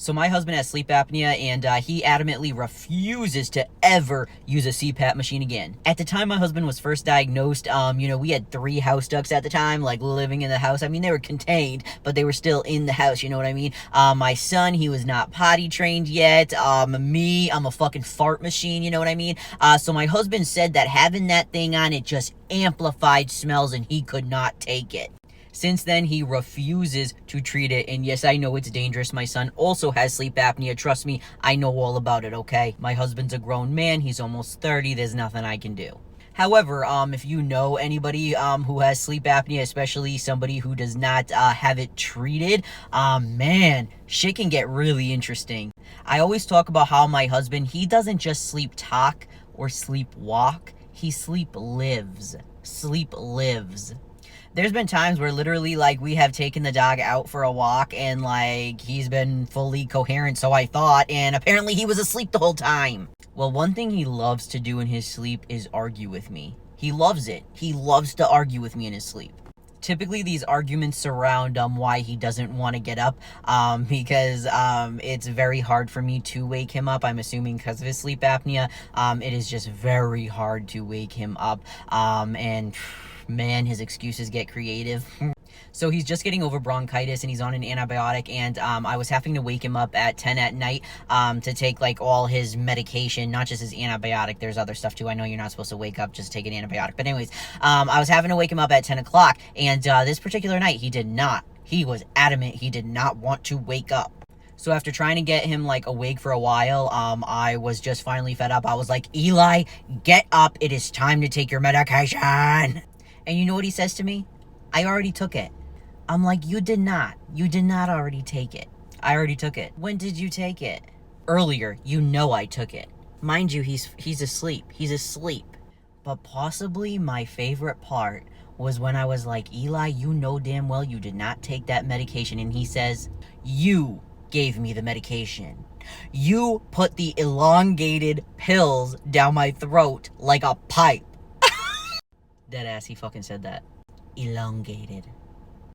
So my husband has sleep apnea, and he adamantly refuses to ever use a CPAP machine again. At the time my husband was first diagnosed, we had 3 house ducks at the time, like, living in the house. I mean, they were contained, but they were still in the house, you know what I mean? My son, he was not potty trained yet. Me, I'm a fucking fart machine, you know what I mean? So my husband said that having that thing on, it just amplified smells, and he could not take it. Since then, he refuses to treat it, and yes, I know it's dangerous. My son also has sleep apnea. Trust me, I know all about it, okay? My husband's a grown man. He's almost 30. There's nothing I can do. However, if you know anybody who has sleep apnea, especially somebody who does not have it treated, man, shit can get really interesting. I always talk about how my husband, he doesn't just sleep talk or sleep walk. He sleep lives. Sleep lives. There's been times where literally, like, we have taken the dog out for a walk, and, like, he's been fully coherent, so I thought, and apparently he was asleep the whole time. Well, one thing he loves to do in his sleep is argue with me. He loves it. He loves to argue with me in his sleep. Typically, these arguments surround why he doesn't want to get up, because it's very hard for me to wake him up. I'm assuming because of his sleep apnea. It is just very hard to wake him up, and man, his excuses get creative. So he's just getting over bronchitis, and he's on an antibiotic, and I was having to wake him up at 10 at night to take, like, all his medication, not just his antibiotic. There's other stuff too. I know you're not supposed to wake up just to take an antibiotic, but anyways, I was having to wake him up at 10 o'clock, and this particular night, he did not. He was adamant he did not want to wake up. So after trying to get him, like, awake for a while, I was just finally fed up. I was like, Eli, get up. It is time to take your medication. And you know what he says to me? I already took it. I'm like, you did not. You did not already take it. I already took it. When did you take it? Earlier. You know I took it. Mind you, he's asleep. He's asleep. But possibly my favorite part was when I was like, Eli, you know damn well you did not take that medication. And he says, you gave me the medication. You put the elongated pills down my throat like a pipe. Deadass, he fucking said that. Elongated.